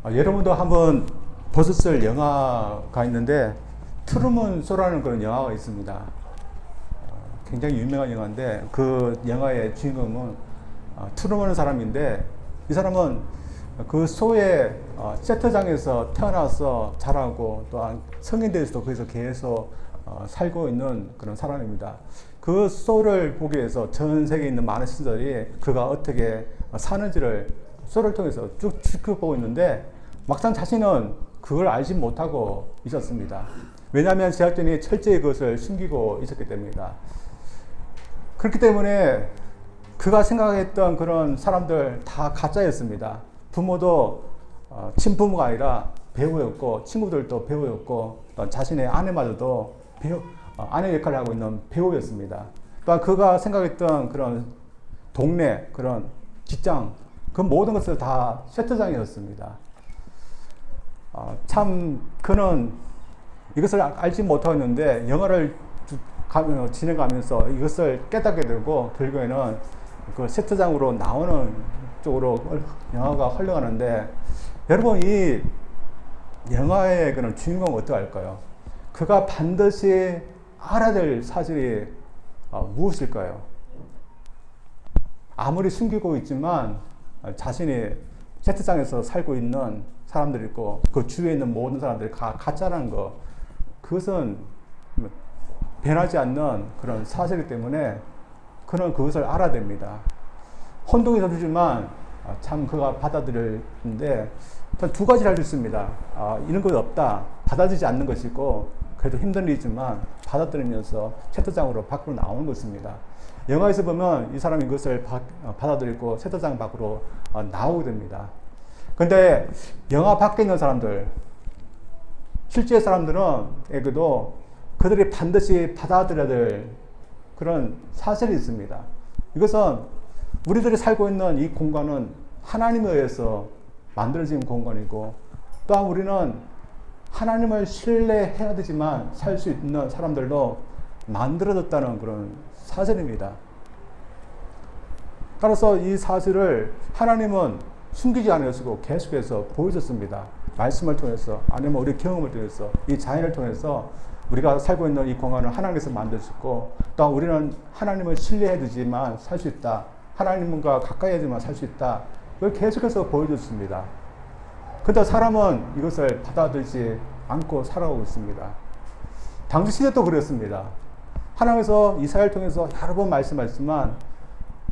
여러분도 한번 보셨을 영화가 있는데 트루먼 쇼라는 그런 영화가 있습니다. 굉장히 유명한 영화인데 그 영화의 주인공은 트루먼 사람인데 이 사람은 그 쇼의 세트장에서 태어나서 자라고 또한 성인 돼서도 거기서 계속 살고 있는 그런 사람입니다. 그 쇼를 보기 위해서 전 세계에 있는 많은 신들이 그가 어떻게 사는지를 쇼를 통해서 쭉 지켜보고 있는데 막상 자신은 그걸 알지 못하고 있었습니다. 왜냐하면 제작진이 철저히 그것을 숨기고 있었기 때문이다. 그렇기 때문에 그가 생각했던 그런 사람들 다 가짜였습니다. 부모도 친부모가 아니라 배우였고 친구들도 배우였고 또한 자신의 아내마저도 아내 역할을 하고 있는 배우였습니다. 또한 그가 생각했던 그런 동네, 그런 직장, 그 모든 것을 다 세트장이었습니다. 참 그는 이것을 알지 못하고 있는데 영화를 진행하면서 이것을 깨닫게 되고 결국에는 그 세트장으로 나오는 쪽으로 영화가 흘러가는데 여러분 이 영화의 그런 주인공은 어떻게 할까요? 그가 반드시 알아야 될 사실이 무엇일까요? 아무리 숨기고 있지만 자신이 세트장에서 살고 있는 사람들이 있고 그 주위에 있는 모든 사람들이 가짜라는 거, 그것은 변하지 않는 그런 사실이기 때문에 그는 그것을 알아야 됩니다. 혼동이 서주지만 참 그가 받아들이는데 두 가지를 할 수 있습니다. 이런 것 없다, 받아들이지 않는 것이고 그래도 힘든 일이지만 받아들이면서 세트장으로 밖으로 나오는 것입니다. 영화에서 보면 이 사람이 이것을 받아들이고 세트장 밖으로 나오게 됩니다. 근데 영화 밖에 있는 사람들, 실제 사람들은 그들이 반드시 받아들여야 될 그런 사실이 있습니다. 이것은 우리들이 살고 있는 이 공간은 하나님에 의해서 만들어진 공간이고 또한 우리는 하나님을 신뢰해야 되지만 살 수 있는 사람들로 만들어졌다는 그런 사실입니다. 따라서 이 사실을 하나님은 숨기지 않으시고 계속해서 보여줬습니다. 말씀을 통해서 아니면 우리 경험을 통해서 이 자연을 통해서 우리가 살고 있는 이 공간을 하나님께서 만드셨고 또 우리는 하나님을 신뢰해야 되지만 살 수 있다. 하나님과 가까이 해야지만 살 수 있다. 그걸 계속해서 보여줬습니다. 그런데 사람은 이것을 받아들이지 않고 살아오고 있습니다. 당시 시대도 그랬습니다. 하나님께서 이사야를 통해서 여러 번 말씀하셨지만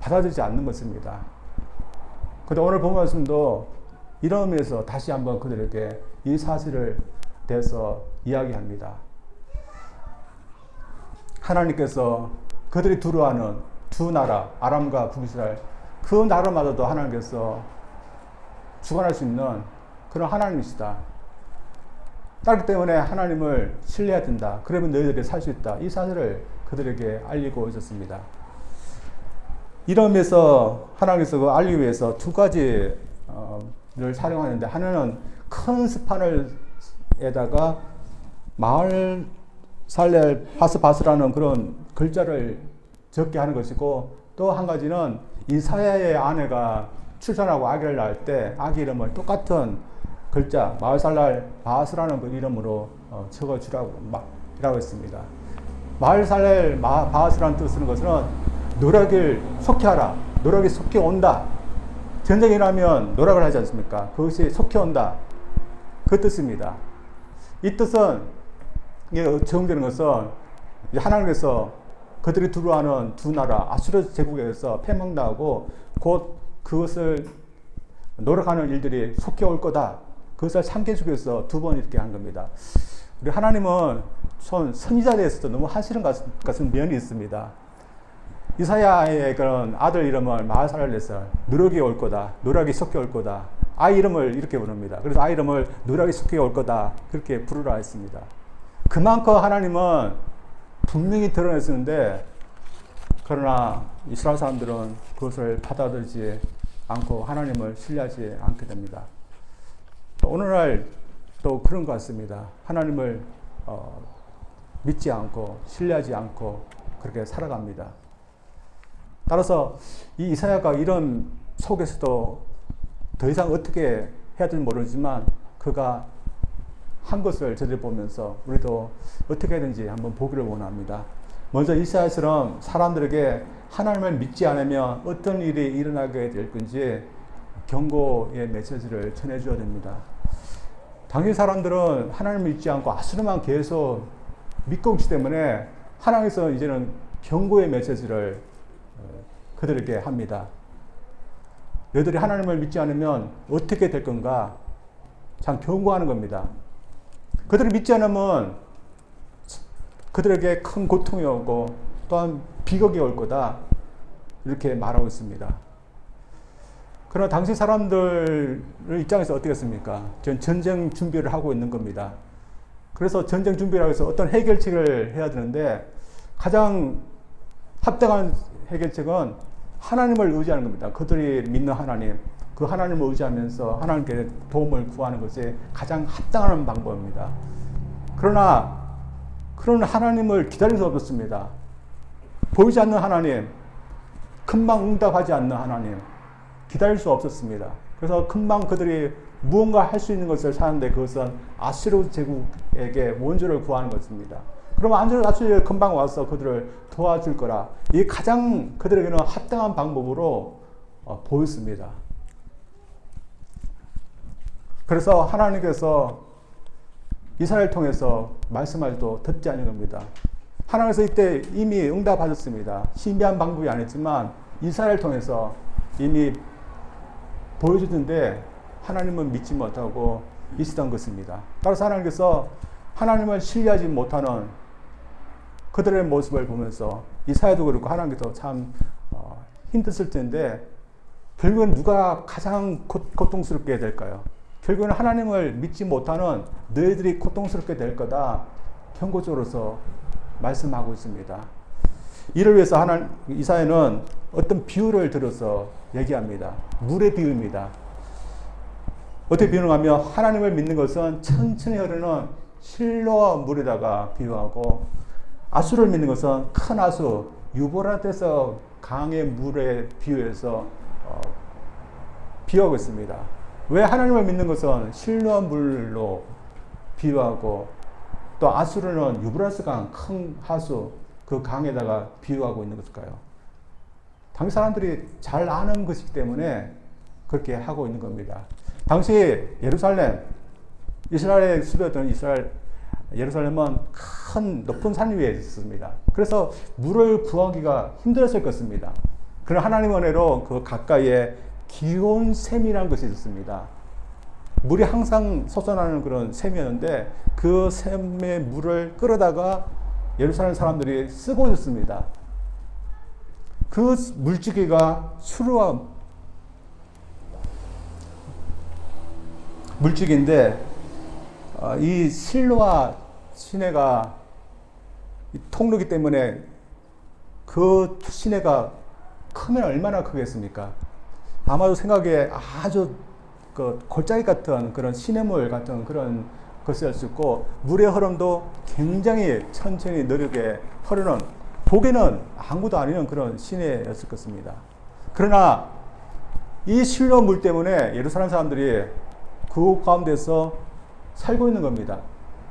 받아들이지 않는 것입니다. 그런데 오늘 본 말씀도 이런 의미에서 다시 한번 그들에게 이 사실을 대해서 이야기합니다. 하나님께서 그들이 두려워하는 두 나라, 아람과 북이스라엘, 그 나라마저도 하나님께서 주관할 수 있는 그런 하나님이시다. 그렇기 때문에 하나님을 신뢰해야 된다. 그러면 너희들이 살 수 있다. 이 사실을 그들에게 알리고 있었습니다. 이런 의미에서 하나님께서 그 알리기 위해서 두 가지를 사용하는데, 하나는 큰 스판에다가 마을 살렐 바스바스라는 그런 글자를 적게 하는 것이고, 또 한 가지는 이사야의 아내가 출산하고 아기를 낳을 때 아기 이름을 똑같은 글자 마을살랄 바스라는 그 이름으로 적어주라고 했습니다. 마을살랄 바스라는 뜻을 것은 노력을 속히 하라, 노력이 속히 온다. 전쟁이 일어나면 노력을 하지 않습니까? 그것이 속히 온다, 그 뜻입니다. 이 뜻은 적용되는 것은 하나님께서 그들이 두려워하는 두 나라 아수르 제국에서 패망당하고 곧 그것을 노력하는 일들이 속히 올 거다. 그것을 상기해주기 위해서 두 번 이렇게 한 겁니다. 우리 하나님은 선지자에 대해서도 너무 하시는 같은 면이 있습니다. 이사야의 그런 아들 이름을 마하살을 내서 누락이 올 거다, 누락이 속히 올 거다. 아이 이름을 이렇게 부릅니다. 그래서 아이 이름을 누락이 속히 올 거다, 그렇게 부르라 했습니다. 그만큼 하나님은 분명히 드러냈었는데, 그러나 이스라엘 사람들은 그것을 받아들이지 않고 하나님을 신뢰하지 않게 됩니다. 오늘날 또 그런 것 같습니다. 하나님을 믿지 않고 신뢰하지 않고 그렇게 살아갑니다. 따라서 이 이사야가 이런 속에서도 더 이상 어떻게 해야 될지 모르지만 그가 한 것을 저들이 보면서 우리도 어떻게 해야 되는지 한번 보기를 원합니다. 먼저 이사야처럼 사람들에게 하나님을 믿지 않으면 어떤 일이 일어나게 될 건지 경고의 메시지를 전해줘야 됩니다. 당시 사람들은 하나님을 믿지 않고 아수르만 계속 믿고 있기 때문에 하나님께서 이제는 경고의 메시지를 그들에게 합니다. 너희들이 하나님을 믿지 않으면 어떻게 될 건가? 참 경고하는 겁니다. 그들을 믿지 않으면 그들에게 큰 고통이 오고 또한 비극이 올 거다. 이렇게 말하고 있습니다. 그러나 당시 사람들 입장에서 어떻겠습니까? 전쟁 준비를 하고 있는 겁니다. 그래서 전쟁 준비를 해서 어떤 해결책을 해야 되는데 가장 합당한 해결책은 하나님을 의지하는 겁니다. 그들이 믿는 하나님, 그 하나님을 의지하면서 하나님께 도움을 구하는 것이 가장 합당한 방법입니다. 그러나 그런 하나님을 기다릴 수 없었습니다. 보이지 않는 하나님, 금방 응답하지 않는 하나님, 기다릴 수 없었습니다. 그래서 금방 그들이 무언가 할 수 있는 것을 사는데 그것은 아수르 제국에게 원조를 구하는 것입니다. 그러면 아수르가 금방 와서 그들을 도와줄 거라. 이게 가장 그들에게는 합당한 방법으로 보였습니다. 그래서 하나님께서 이스라엘을 통해서 말씀하셔도 듣지 않는 겁니다. 하나님께서 이때 이미 응답하셨습니다. 신비한 방법이 아니지만 이스라엘을 통해서 이미 보여주던데 하나님은 믿지 못하고 있었던 것입니다. 따라서 하나님께서 하나님을 신뢰하지 못하는 그들의 모습을 보면서 이사야도 그렇고 하나님께서 참 힘드실 텐데 결국은 누가 가장 고통스럽게 될까요? 결국은 하나님을 믿지 못하는 너희들이 고통스럽게 될 거다. 경고적으로서 말씀하고 있습니다. 이를 위해서 이사야는 어떤 비유를 들어서 얘기합니다. 물의 비유입니다. 어떻게 비유하면 하나님을 믿는 것은 천천히 흐르는 실로 물에다가 비유하고 아수를 믿는 것은 큰 아수 유보라테스 강의 물에 비유해서 비유하고 있습니다. 왜 하나님을 믿는 것은 실로 물로 비유하고 또 아수르는 유브라스 강 큰 하수 그 강에다가 비유하고 있는 것일까요? 당시 사람들이 잘 아는 것이기 때문에 그렇게 하고 있는 겁니다. 당시 예루살렘, 이스라엘의 수도였던 예루살렘은 큰 높은 산 위에 있었습니다. 그래서 물을 구하기가 힘들었을 것입니다. 그러나 하나님의 은혜로 그 가까이에 기온 샘이라는 것이 있었습니다. 물이 항상 솟아나는 그런 샘이었는데 그 샘의 물을 끌어다가 예루살렘 사람들이 쓰고 있었습니다. 그 물주기가 수르와 물주기인데 이 실로와 시내가 통로기 때문에 그 시내가 크면 얼마나 크겠습니까? 아마도 생각에 아주 그 골짜기 같은 그런 시냇물 같은 그런 것이었을 수 있고 물의 흐름도 굉장히 천천히 느리게 흐르는 보기에는 아무도 아니는 그런 시내였을 것입니다. 그러나 이 실로 물 때문에 예루살렘 사람들이 그 가운데서 살고 있는 겁니다.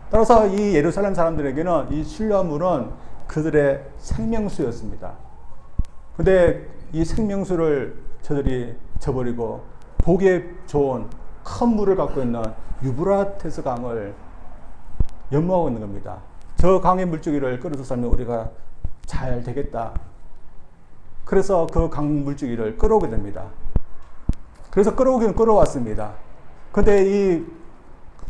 따라서 이 예루살렘 사람들에게는 이 실로 물은 그들의 생명수였습니다. 근데 이 생명수를 저들이 저버리고 보기에 좋은 큰 물을 갖고 있는 유브라테스 강을 연모하고 있는 겁니다. 저 강의 물주기를 끌어서 살면 우리가 잘 되겠다. 그래서 그 강 물주기를 끌어오게 됩니다. 그래서 끌어오기는 끌어왔습니다. 근데 이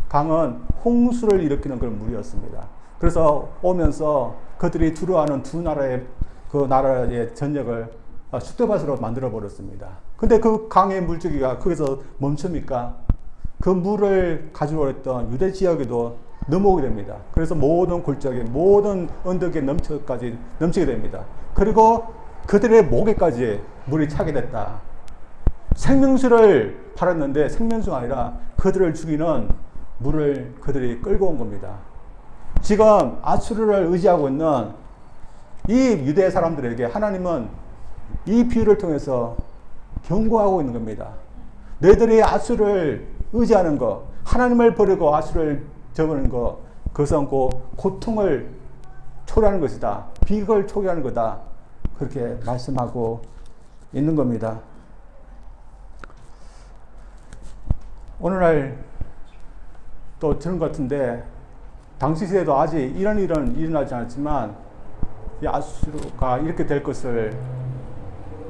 강은 홍수를 일으키는 그런 물이었습니다. 그래서 오면서 그들이 두려워하는 두 나라의 그 나라의 전역을 쑥대밭으로 만들어 버렸습니다. 근데 그 강의 물주기가 거기서 멈춥니까? 그 물을 가지고 있던 유대 지역에도 넘어오게 됩니다. 그래서 모든 골짜기, 모든 언덕에 넘치게 됩니다. 그리고 그들의 목에까지 물이 차게 됐다. 생명수를 팔았는데 생명수가 아니라 그들을 죽이는 물을 그들이 끌고 온 겁니다. 지금 아수르를 의지하고 있는 이 유대 사람들에게 하나님은 이 비유를 통해서 경고하고 있는 겁니다. 너희들이 아수를 의지하는 것, 하나님을 버리고 아수를 저버리는 것, 그것은 고통을 초래하는 것이다. 비극을 초래하는 거다. 그렇게 말씀하고 있는 겁니다. 오늘날 또 저런 것 같은데, 당시 시대도 아직 이런 일은 일어나지 않았지만, 이 아수르가 이렇게 될 것을,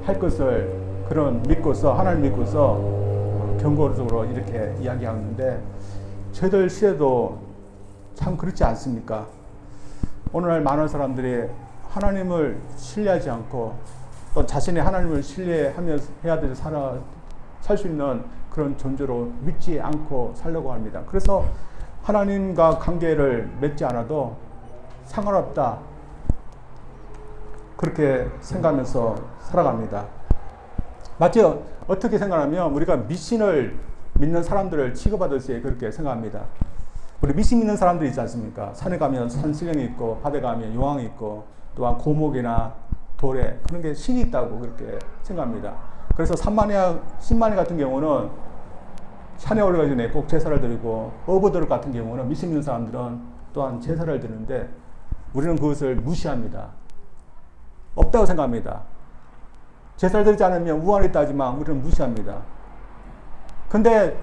할 것을, 그런 믿고서, 하나님 믿고서 경고적으로 이렇게 이야기하는데, 저희들 시대도 참 그렇지 않습니까? 오늘날 많은 사람들이 하나님을 신뢰하지 않고, 또 자신이 하나님을 신뢰하며 해야 될 살 수 있는 그런 존재로 믿지 않고 살려고 합니다. 그래서 하나님과 관계를 맺지 않아도 상관없다. 그렇게 생각하면서 살아갑니다. 마치 어떻게 생각하면 우리가 미신을 믿는 사람들을 취급하듯이 그렇게 생각합니다. 우리 미신 믿는 사람들이 있지 않습니까? 산에 가면 산신령이 있고, 바다에 가면 용왕이 있고, 또한 고목이나 돌에 그런 게 신이 있다고 그렇게 생각합니다. 그래서 신만이 같은 경우는 산에 올라가기 전에 꼭 제사를 드리고, 어부들 같은 경우는 미신 믿는 사람들은 또한 제사를 드리는데, 우리는 그것을 무시합니다. 없다고 생각합니다. 제사를 드리지 않으면 우환이 있다지만 우리는 무시합니다. 근데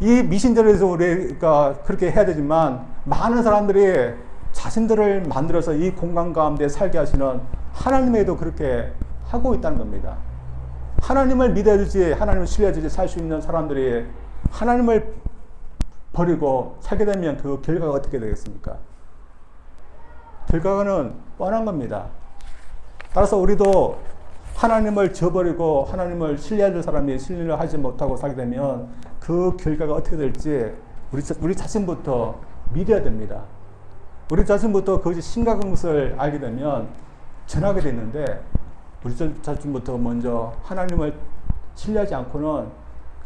이 미신들에서 우리가 그렇게 해야 되지만, 많은 사람들이 자신들을 만들어서 이 공간 가운데 살게 하시는 하나님에도 그렇게 하고 있다는 겁니다. 하나님을 믿어야지, 하나님을 신뢰해야지 살 수 있는 사람들이 하나님을 버리고 살게 되면 그 결과가 어떻게 되겠습니까? 결과는 뻔한 겁니다. 따라서 우리도 하나님을 저버리고 하나님을 신뢰해야 될 사람이 신뢰를 하지 못하고 살게 되면 그 결과가 어떻게 될지 우리 자신부터 믿어야 됩니다. 우리 자신부터 그것이 심각한 것을 알게 되면 전하게 되는데, 우리 자신부터 먼저 하나님을 신뢰하지 않고는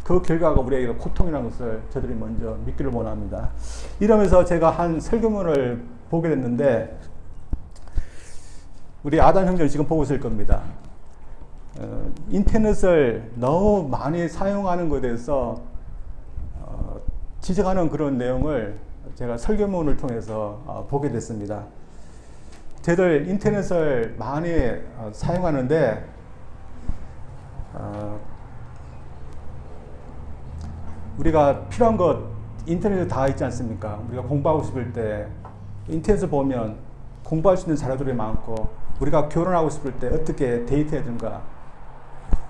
그 결과가 우리에게 고통이라는 것을 저들이 먼저 믿기를 원합니다. 이러면서 제가 한 설교문을 보게 됐는데, 우리 아담 형제를 지금 보고 있을 겁니다. 인터넷을 너무 많이 사용하는 것에 대해서 지적하는 그런 내용을 제가 설교문을 통해서 보게 됐습니다. 저희들 인터넷을 많이 사용하는데, 우리가 필요한 것 인터넷에 다 있지 않습니까? 우리가 공부하고 싶을 때 인터넷을 보면 공부할 수 있는 자료들이 많고, 우리가 결혼하고 싶을 때 어떻게 데이트해야 되는가,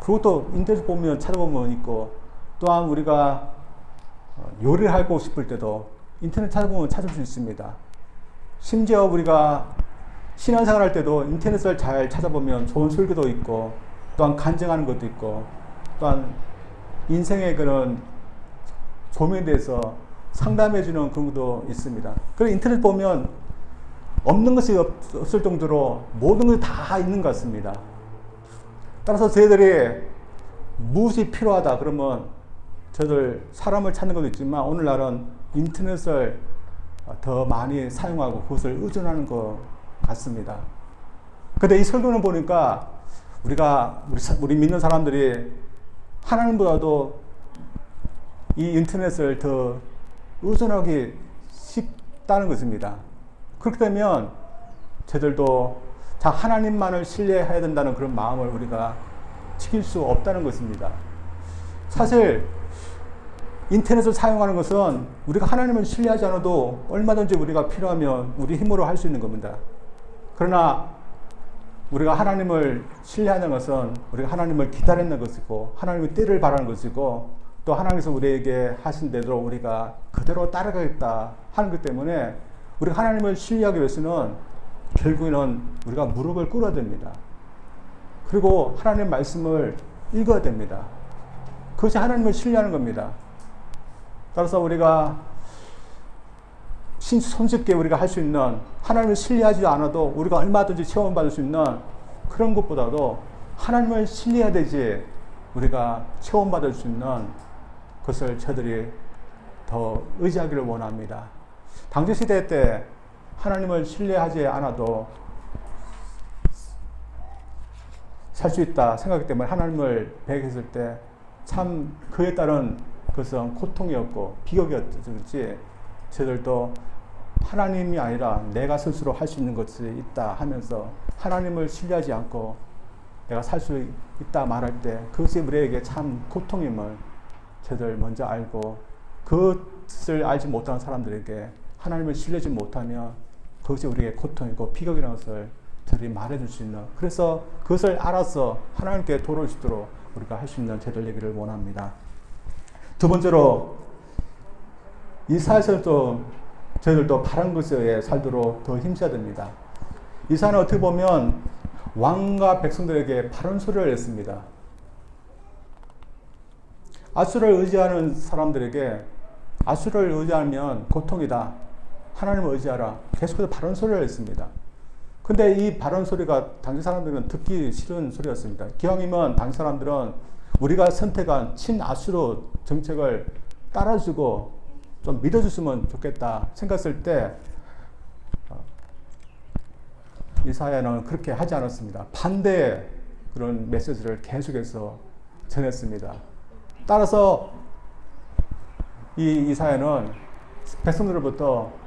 그것도 인터넷 보면 찾아보면 있고, 또한 우리가 요리를 하고 싶을 때도 인터넷 찾아보면 찾을 수 있습니다. 심지어 우리가 신앙생활 할 때도 인터넷을 잘 찾아보면 좋은 설교도 있고, 또한 간증하는 것도 있고, 또한 인생의 그런 조명에 대해서 상담해주는 그런 것도 있습니다. 그래서 인터넷 보면 없는 것이 없을 정도로 모든 것이 다 있는 것 같습니다. 따라서 저희들이 무엇이 필요하다 그러면 저희들 사람을 찾는 것도 있지만, 오늘날은 인터넷을 더 많이 사용하고 그것을 의존하는 것 같습니다. 근데 이 설교는 보니까 우리 믿는 사람들이 하나님보다도 이 인터넷을 더 의존하기 쉽다는 것입니다. 그렇게 되면 저들도 하나님만을 신뢰해야 된다는 그런 마음을 우리가 지킬 수 없다는 것입니다. 사실 인터넷을 사용하는 것은 우리가 하나님을 신뢰하지 않아도 얼마든지 우리가 필요하면 우리 힘으로 할 수 있는 겁니다. 그러나 우리가 하나님을 신뢰하는 것은 우리가 하나님을 기다리는 것이고, 하나님의 때를 바라는 것이고, 또 하나님께서 우리에게 하신 대로 우리가 그대로 따라가겠다 하는 것 때문에, 우리가 하나님을 신뢰하기 위해서는 결국에는 우리가 무릎을 꿇어야 됩니다. 그리고 하나님의 말씀을 읽어야 됩니다. 그것이 하나님을 신뢰하는 겁니다. 따라서 우리가 손쉽게 우리가 할 수 있는, 하나님을 신뢰하지 않아도 우리가 얼마든지 체험받을 수 있는 그런 것보다도 하나님을 신뢰해야 되지, 우리가 체험받을 수 있는 것을 저들이 더 의지하기를 원합니다. 당시 시대 때 하나님을 신뢰하지 않아도 살 수 있다 생각하기 때문에 하나님을 배격했을 때 참 그에 따른 그것은 고통이었고 비극이었지. 저들도 하나님이 아니라 내가 스스로 할 수 있는 것이 있다 하면서 하나님을 신뢰하지 않고 내가 살 수 있다 말할 때 그것이 우리에게 참 고통임을 저들 먼저 알고 그것을 알지 못하는 사람들에게 하나님을 신뢰하지 못하면 그것이 우리에게 고통이고 비극이라는 것을 저들이 말해줄 수 있는, 그래서 그것을 알아서 하나님께 돌아올 수 있도록 우리가 할 수 있는 저들 얘기를 원합니다. 두 번째로 이사야서도 저희들도 바른 것에 살도록 더 힘써야 됩니다. 이사야는 어떻게 보면 왕과 백성들에게 바른 소리를 했습니다. 아수를 의지하는 사람들에게 아수를 의지하면 고통이다. 하나님을 의지하라. 계속해서 바른 소리를 했습니다. 근데 이 바른 소리가 당시 사람들은 듣기 싫은 소리였습니다. 기왕이면 당시 사람들은 우리가 선택한 친아수르 정책을 따라주고 좀 믿어줬으면 좋겠다 생각했을 때 이사야는 그렇게 하지 않았습니다. 반대의 그런 메시지를 계속해서 전했습니다. 따라서 이 이사야는 백성들로부터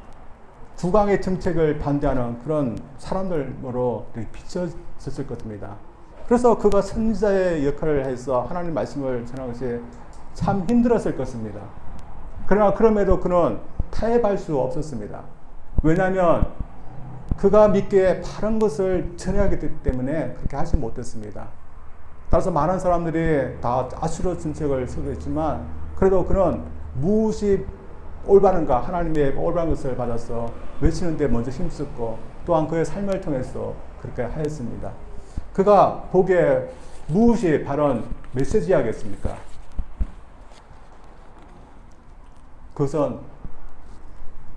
국왕의 정책을 반대하는 그런 사람들로 비춰졌을 것입니다. 그래서 그가 선지자의 역할을 해서 하나님 말씀을 전하는 것이 참 힘들었을 것입니다. 그러나 그럼에도 그는 타협할 수 없었습니다. 왜냐하면 그가 믿기에 바른 것을 전해야 하기 때문에 그렇게 하지 못했습니다. 따라서 많은 사람들이 다 아수르 정책을 쓰겠지만 그래도 그는 무엇이 올바른가, 하나님의 올바른 것을 받아서 외치는데 먼저 힘썼고 또한 그의 삶을 통해서 그렇게 하였습니다. 그가 보기에 무엇이 바른 메시지야겠습니까? 그것은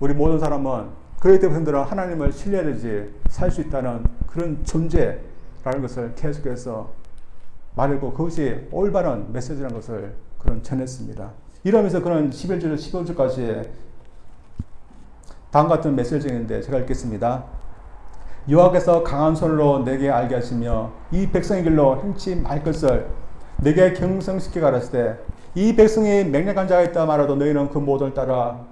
우리 모든 사람은 그의 백성들은 하나님을 신뢰해야지 살 수 있다는 그런 존재라는 것을 계속해서 말하고 그것이 올바른 메시지라는 것을 그는 전했습니다. 이러면서 그는 11절, 15절까지 다음과 같은 메시지인데 제가 읽겠습니다. 여호와께서 강한 손으로 내게 알게 하시며 이 백성의 길로 행치 말 것을 내게 경성시켜 가라사대 이 백성이 맹약한 자가 있다 말하도 너희는 그 모든 따라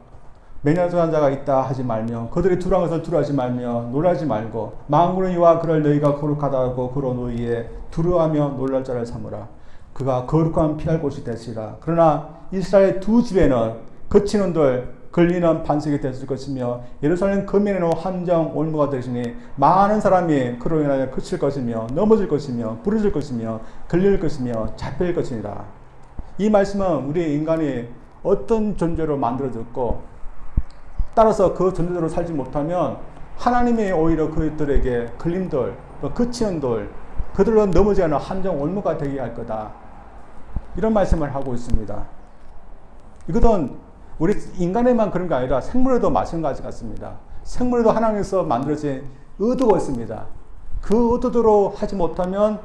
맹약한 자가 있다 하지 말며 그들이 두려운 것을 두려워하지 말며 놀라지 말고 만군의 여호와 그를 너희가 거룩하다 하고 그로 너희의 두려워하며 놀랄 자를 삼으라. 그가 거룩한 피할 곳이 되시라. 그러나 이스라엘 두 집에는 거치는 돌 걸리는 반석이 됐을 것이며 예루살렘 거민에는 함정 올무가 되시니 많은 사람이 그로 인하여 그칠 것이며 넘어질 것이며 부러질 것이며 걸릴 것이며 잡힐 것이니라. 이 말씀은 우리 인간이 어떤 존재로 만들어졌고 따라서 그 존재로 살지 못하면 하나님이 오히려 그들에게 걸린 돌, 그치는 돌, 그들로 넘어지지 않은 함정 올무가 되게 할 거다. 이런 말씀을 하고 있습니다. 이것은 우리 인간에만 그런 게 아니라 생물에도 마찬가지 같습니다. 생물에도 하나님께서 만들어진 의도가 있습니다. 그 의도대로 하지 못하면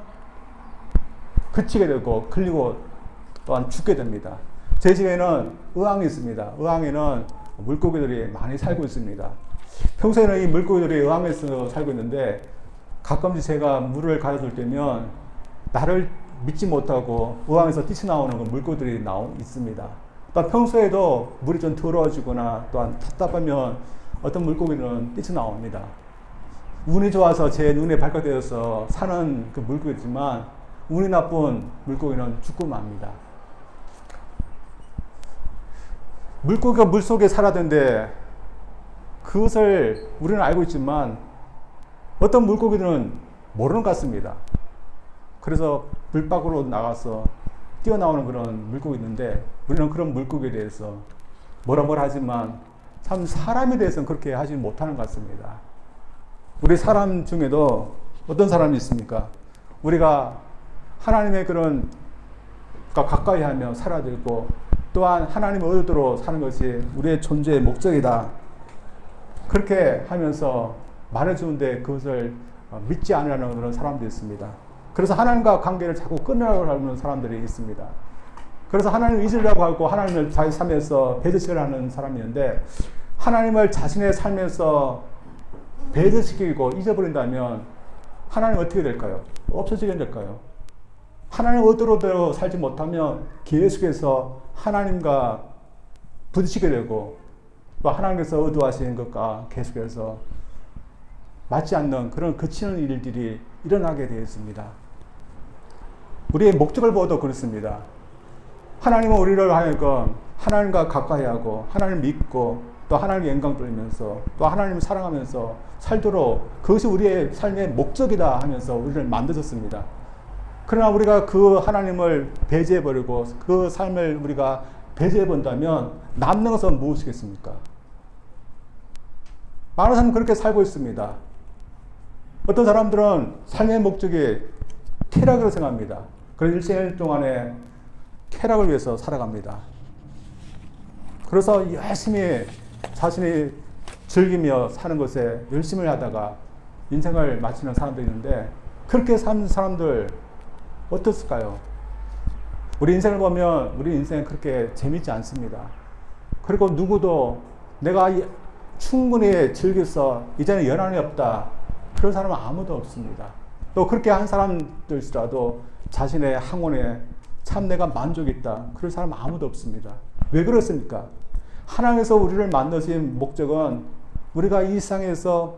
그치게 되고 걸리고 또한 죽게 됩니다. 제 집에는 의왕이 있습니다. 의왕에는 물고기들이 많이 살고 있습니다. 평소에는 이 물고기들이 의왕에서 살고 있는데 가끔씩 제가 물을 가져줄 때면 나를 믿지 못하고 의왕에서 뛰쳐나오는 물고기들이 있습니다. 또 평소에도 물이 좀 더러워지거나 또한 답답하면 어떤 물고기는 뛰쳐나옵니다. 운이 좋아서 제 눈에 발각되어서 사는 그 물고기지만 운이 나쁜 물고기는 죽고 맙니다. 물고기가 물속에 살아야되는데 그것을 우리는 알고 있지만 어떤 물고기들은 모르는 것 같습니다. 그래서 물 밖으로 나가서 뛰어나오는 그런 물고기 있는데 우리는 그런 물고기에 대해서 뭐라 하지만 참 사람에 대해서는 그렇게 하지 못하는 것 같습니다. 우리 사람 중에도 어떤 사람이 있습니까? 우리가 하나님의 그런 가까이 하며 살아야 되고 또한 하나님의 의도로 사는 것이 우리의 존재의 목적이다. 그렇게 하면서 말해주는데 그것을 믿지 않으려는 그런 사람들이 있습니다. 그래서 하나님과 관계를 자꾸 끊으려고 하는 사람들이 있습니다. 그래서 하나님을 잊으려고 하고 하나님을 자기 삶에서 배제시키려 하는 사람이 있는데 하나님을 자신의 삶에서 배제시키고 잊어버린다면 하나님 어떻게 될까요? 없어지게 될까요? 하나님 의도로 살지 못하면 계속해서 하나님과 부딪히게 되고 또 하나님께서 의도하시는 것과 계속해서 맞지 않는 그런 거치는 일들이 일어나게 되어 있습니다. 우리의 목적을 보아도 그렇습니다. 하나님은 우리를 하여금 하나님과 가까이 하고 하나님을 믿고 또 하나님의 영광 돌리면서 또 하나님을 사랑하면서 살도록 그것이 우리의 삶의 목적이다 하면서 우리를 만드셨습니다. 그러나 우리가 그 하나님을 배제해버리고 그 삶을 우리가 배제해본다면 남는 것은 무엇이겠습니까? 많은 사람은 그렇게 살고 있습니다. 어떤 사람들은 삶의 목적이 쾌락으로 생각합니다. 그런 일생 동안에 쾌락을 위해서 살아갑니다. 그래서 열심히 자신이 즐기며 사는 것에 열심을 하다가 인생을 마치는 사람도 있는데 그렇게 사는 사람들 어떻을까요? 우리 인생을 보면 우리 인생은 그렇게 재밌지 않습니다. 그리고 누구도 내가 충분히 즐겨서 이제는 연한이 없다. 그런 사람은 아무도 없습니다. 또 그렇게 한 사람들일지라도 자신의 항원에 참 내가 만족이 있다. 그런 사람은 아무도 없습니다. 왜 그렇습니까? 하나님께서 우리를 만드신 목적은 우리가 이 세상에서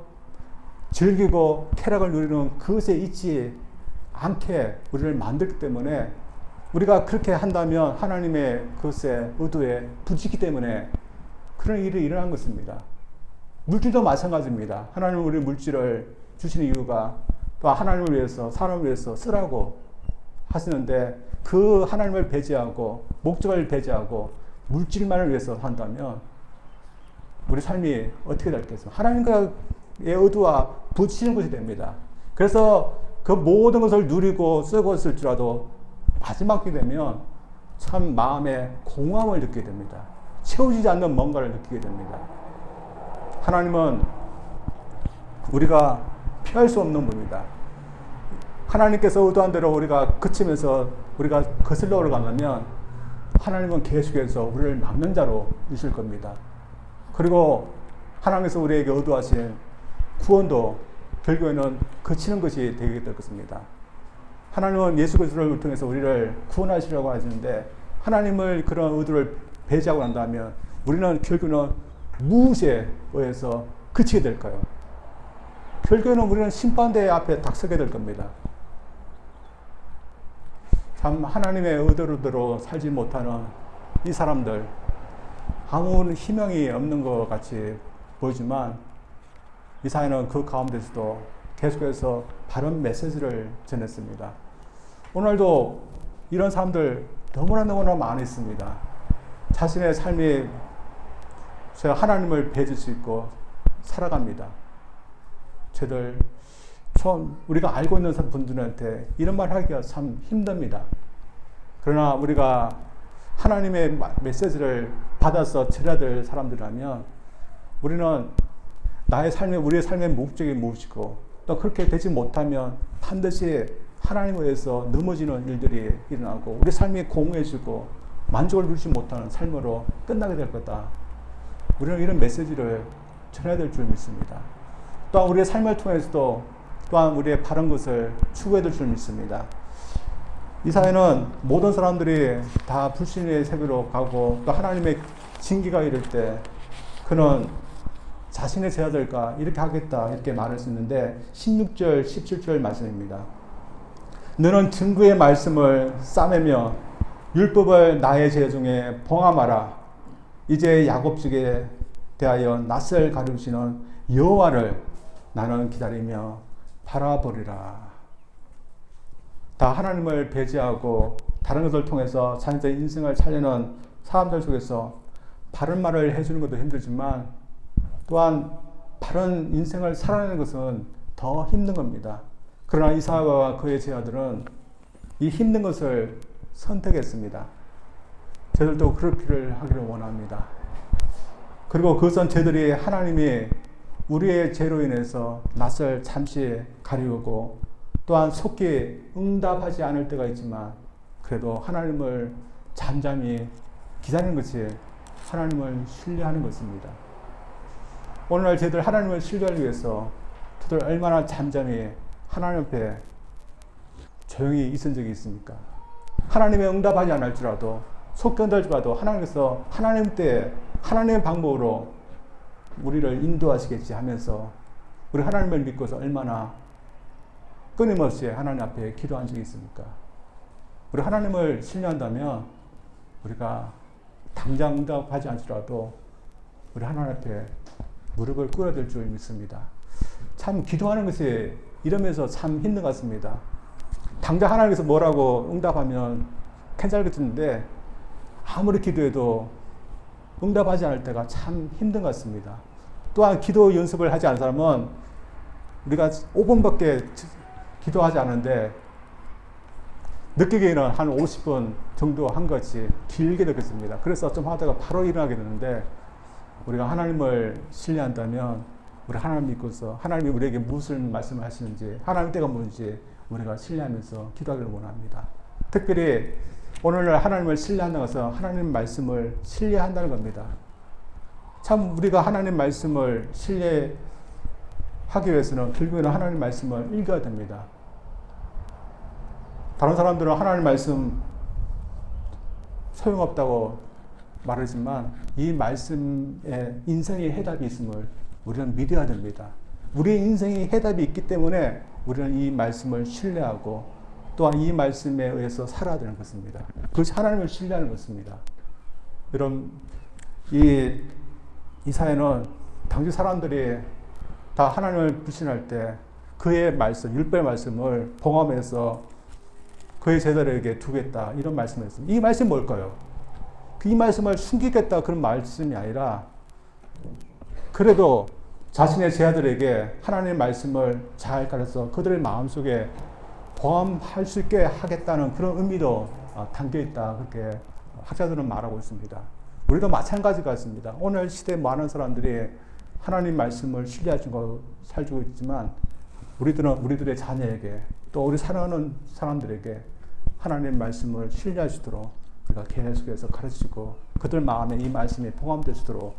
즐기고 쾌락을 누리는 그것에 있지 않게 우리를 만들기 때문에 우리가 그렇게 한다면 하나님의 그것의 의도에 부딪히기 때문에 그런 일이 일어난 것입니다. 물질도 마찬가지입니다. 하나님은 우리 물질을 주시는 이유가 또 하나님을 위해서 사람을 위해서 쓰라고 하시는데 그 하나님을 배제하고 목적을 배제하고 물질만을 위해서 한다면 우리 삶이 어떻게 될겠습니까? 하나님과의 의도와 부딪히는 것이 됩니다. 그래서 그 모든 것을 누리고 쓰고 있을지라도 마지막이 되면 참 마음에 공허함을 느끼게 됩니다. 채워지지 않는 뭔가를 느끼게 됩니다. 하나님은 우리가 피할 수 없는 분이다. 하나님께서 의도한 대로 우리가 그치면서 우리가 거슬러 올라가면 하나님은 계속해서 우리를 막는 자로 있을 겁니다. 그리고 하나님께서 우리에게 의도하신 구원도 결국에는 그치는 것이 되게 될 것입니다. 하나님은 예수 그리스도를 통해서 우리를 구원하시려고 하시는데 하나님을 그런 의도를 배제하고 난다면 우리는 결국에는 무엇에 의해서 그치게 될까요? 결국에는 우리는 심판대 앞에 닥서게 될 겁니다. 참 하나님의 의도대로 살지 못하는 이 사람들 아무 희망이 없는 것 같이 보이지만 이 사회는 그 가운데서도 계속해서 바른 메시지를 전했습니다. 오늘도 이런 사람들 너무나 많이 있습니다. 자신의 삶이 하나님을 배제할 수 있고 살아갑니다. 저들 처음 우리가 알고 있는 분들한테 이런 말 하기가 참 힘듭니다. 그러나 우리가 하나님의 메시지를 받아서 전해야 될 사람들이라면 우리는 우리의 삶의 목적이 무엇이고 또 그렇게 되지 못하면 반드시 하나님에 의해서 넘어지는 일들이 일어나고 우리 삶이 공허해지고 만족을 누리지 못하는 삶으로 끝나게 될 거다. 우리는 이런 메시지를 전해야 될 줄 믿습니다. 또한 우리의 삶을 통해서도 또한 우리의 바른 것을 추구해야 될 줄 믿습니다. 이 사회는 모든 사람들이 다 불신의 세계로 가고 또 하나님의 징계가 이를 때 그는 자신의 제자들과 이렇게 하겠다 이렇게 말할 수 있는데 16절 17절 말씀입니다. 너는 증거의 말씀을 싸매며 율법을 나의 제자 중에 봉함하라. 이제 야곱집에 대하여 낯을 가리우시는 여호와를 나는 기다리며 바라보리라. 다 하나님을 배제하고 다른 것을 통해서 자신의 인생을 살려는 사람들 속에서 바른 말을 해주는 것도 힘들지만 또한 바른 인생을 살아내는 것은 더 힘든 겁니다. 그러나 이사야와 그의 제자들은 이 힘든 것을 선택했습니다. 저들도 그렇기를 하기를 원합니다. 그리고 그것은 저들이 하나님이 우리의 죄로 인해서 낯을 잠시 가리우고 또한 속히 응답하지 않을 때가 있지만 그래도 하나님을 잠잠히 기다리는 것이 하나님을 신뢰하는 것입니다. 오늘날 저희들 하나님을 신뢰하기 위해서 저들 얼마나 잠잠히 하나님 앞에 조용히 있은 적이 있습니까? 하나님의 응답하지 않을지라도 속 견딜지라도 하나님께서 하나님 때 하나님의 방법으로 우리를 인도하시겠지 하면서 우리 하나님을 믿고서 얼마나 끊임없이 하나님 앞에 기도한 적이 있습니까? 우리 하나님을 신뢰한다면 우리가 당장 응답하지 않더라도 우리 하나님 앞에 무릎을 꿇어야 될 줄 믿습니다. 참 기도하는 것이 이러면서 참 힘든 것 같습니다. 당장 하나님께서 뭐라고 응답하면 괜찮겠는데 아무리 기도해도 응답하지 않을 때가 참 힘든 것 같습니다. 또한 기도 연습을 하지 않은 사람은 우리가 5분밖에 기도하지 않은데 느끼기에는 한 50분 정도 한 것이 길게 느꼈습니다. 그래서 좀 하다가 바로 일어나게 되는데 우리가 하나님을 신뢰한다면 우리 하나님 믿고서 하나님이 우리에게 무슨 말씀을 하시는지 하나님 때가 뭔지 우리가 신뢰하면서 기도하기를 원합니다. 특별히 오늘날 하나님을 신뢰한다고 해서 하나님 말씀을 신뢰한다는 겁니다. 참 우리가 하나님 말씀을 신뢰하기 위해서는 결국에는 하나님 말씀을 읽어야 됩니다. 다른 사람들은 하나님 말씀 소용없다고 말하지만 이 말씀에 인생의 해답이 있음을 우리는 믿어야 됩니다. 우리의 인생의 해답이 있기 때문에 우리는 이 말씀을 신뢰하고 또한 이 말씀에 의해서 살아야 되는 것입니다. 그것이 하나님을 신뢰하는 것입니다. 여러분, 이 사회는 당시 사람들이 다 하나님을 불신할 때 그의 말씀, 율법의 말씀을 봉함해서 그의 제자들에게 두겠다 이런 말씀을 했습니다. 이 말씀이 뭘까요? 이 말씀을 숨기겠다 그런 말씀이 아니라 그래도 자신의 제자들에게 하나님의 말씀을 잘 가르쳐서 그들의 마음속에 포함할 수 있게 하겠다는 그런 의미도 담겨 있다 그렇게 학자들은 말하고 있습니다. 우리도 마찬가지 같습니다. 오늘 시대에 많은 사람들이 하나님 말씀을 신뢰하고 살고 있지만 우리들은 우리들의 자녀에게 또 우리 사랑하는 사람들에게 하나님 말씀을 신뢰할 수 있도록 우리가 계속해서 가르치고 그들 마음에 이 말씀이 포함될 수 있도록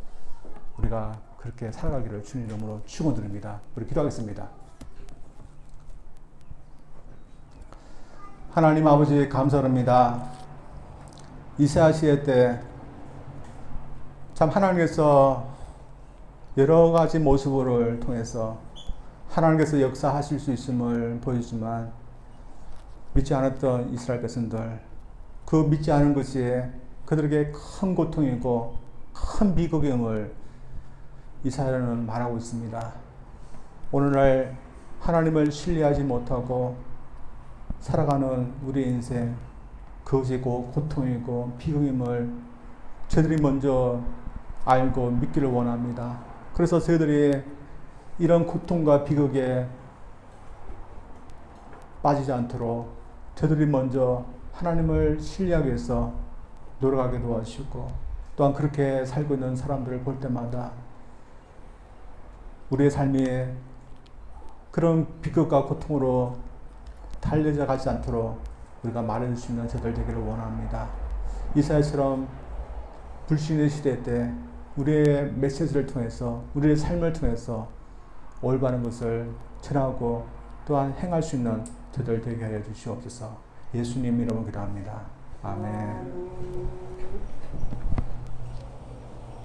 우리가 그렇게 살아가기를 주님 이름으로 축원드립니다. 우리 기도하겠습니다. 하나님 아버지 감사합니다. 이사야 시대 때 참 하나님께서 여러 가지 모습을 통해서 하나님께서 역사하실 수 있음을 보여주지만 믿지 않았던 이스라엘 백성들 그 믿지 않은 것이 그들에게 큰 고통이고 큰 비극임을 이사야는 말하고 있습니다. 오늘날 하나님을 신뢰하지 못하고 살아가는 우리 인생 그것이 고통이고 비극임을 저희들이 먼저 알고 믿기를 원합니다. 그래서 저희들이 이런 고통과 비극에 빠지지 않도록 저희들이 먼저 하나님을 신뢰하기 위해서 노력하게 도와주시고 또한 그렇게 살고 있는 사람들을 볼 때마다 우리의 삶이 그런 비극과 고통으로 달려져 가지 않도록 우리가 말해줄 수 있는 저들 되기를 원합니다. 이사야처럼 불신의 시대 때 우리의 메시지를 통해서 우리의 삶을 통해서 올바른 것을 전하고 또한 행할 수 있는 저들 되게 하여 주시옵소서. 예수님 이름으로 기도합니다. 아멘.